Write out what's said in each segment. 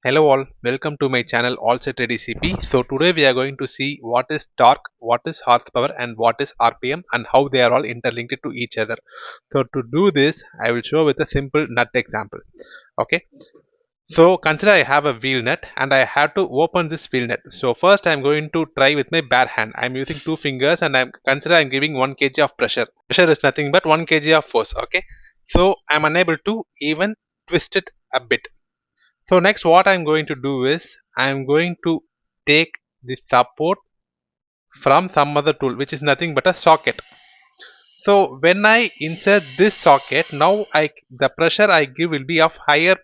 Hello all, welcome to my channel Allset Ready CP. So today we are going to see what is torque, what is horsepower and what is RPM and how they are all interlinked to each other. So to do this, I will show with a simple nut example. Okay. So consider I have a wheel nut and I have to open this wheel nut. So first I am going to try with my bare hand. I am using two fingers and I am giving 1 kg of pressure. Pressure is nothing but 1 kg of force. Okay. So I am unable to even twist it a bit. So next what I'm going to do is I'm going to take the support from some other tool which is nothing but a socket. So when I insert this socket, now the pressure I give will be of higher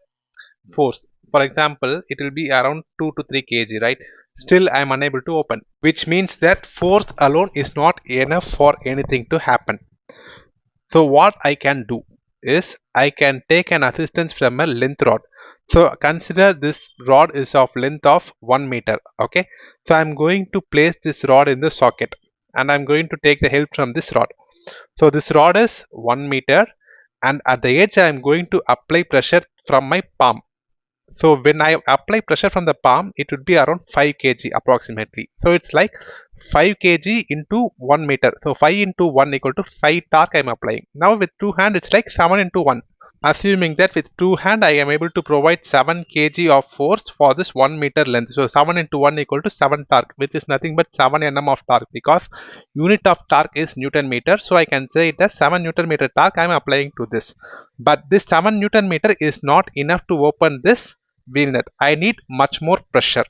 force. For example, it will be around 2 to 3 kg, right? Still I am unable to open, which means that force alone is not enough for anything to happen. So what I can do is I can take an assistance from a length rod. So consider this rod is of length of 1 meter. Okay. So I'm going to place this rod in the socket and I'm going to take the help from this rod. So this rod is 1 meter and at the edge I'm going to apply pressure from my palm. So when I apply pressure from the palm, it would be around 5 kg approximately. So it's like 5 kg into 1 meter. So 5 into 1 equal to 5 torque I am applying. Now with two hand it's like 7 into 1. Assuming that with two hand I am able to provide 7 kg of force for this 1 meter length. So 7 into 1 equal to 7 torque, which is nothing but 7 Nm of torque because unit of torque is Newton meter. So I can say it as 7 Newton meter torque I am applying to this. But this 7 Newton meter is not enough to open this wheel nut. I need much more pressure.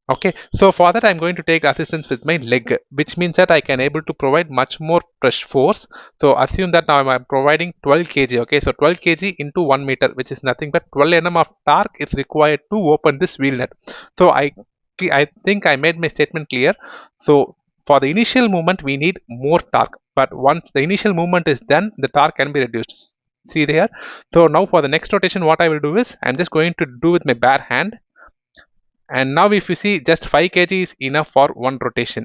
Okay, so for that I'm going to take assistance with my leg, which means that I can able to provide much more pressure force. So assume that now I'm providing 12 kg. Okay, so 12 kg into 1 meter, which is nothing but 12 Nm of torque is required to open this wheel nut. So I think I made my statement clear. So for the initial movement we need more torque, but once the initial movement is done, the torque can be reduced. See there. So now for the next rotation, what I will do is I'm just going to do with my bare hand. And now if you see, just 5 kg is enough for one rotation.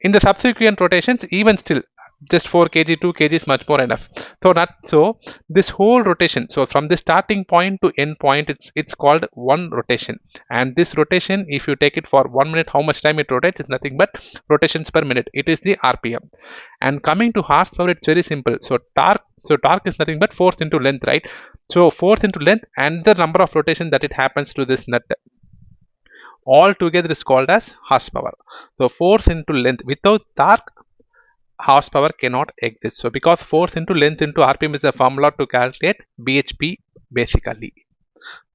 In the subsequent rotations, even still just 4 kg 2 kg is much more enough. So this whole rotation, so from the starting point to end point, it's called one rotation. And this rotation, if you take it for 1 minute, how much time it rotates is nothing but rotations per minute. It is the RPM. And coming to horsepower, it's very simple. So torque is nothing but force into length, right? So force into length and the number of rotation that it happens to this nut, all together is called as horsepower. So force into length, without torque horsepower cannot exist. So because force into length into RPM is the formula to calculate bhp basically.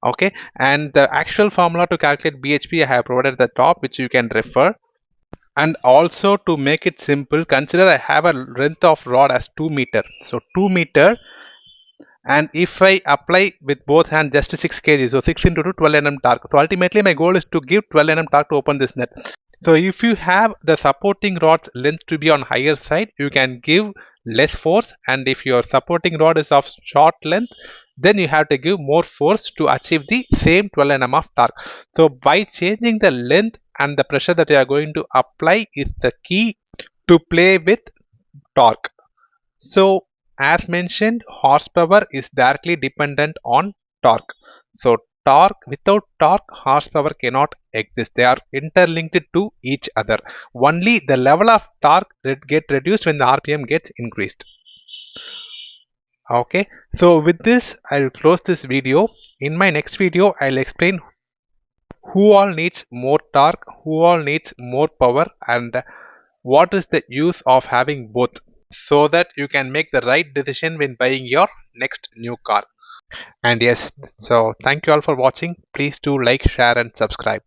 Okay, and the actual formula to calculate bhp I have provided at the top, which you can refer. And also to make it simple, consider I have a length of rod as 2 meter. So 2 meter, and if I apply with both hands just 6 kg, so 6 into 2 12 Nm torque. So ultimately my goal is to give 12 Nm torque to open this nut. So if you have the supporting rod's length to be on higher side, you can give less force, and if your supporting rod is of short length, then you have to give more force to achieve the same 12 Nm of torque. So by changing the length and the pressure that you are going to apply is the key to play with torque. So as mentioned, horsepower is directly dependent on torque. So torque, without torque, horsepower cannot exist. They are interlinked to each other. Only the level of torque get reduced when the RPM gets increased. Okay, so with this I will close this video. In my next video I'll explain who all needs more torque, who all needs more power, and what is the use of having both, so that you can make the right decision when buying your next new car. And yes, so thank you all for watching. Please do like, share and subscribe.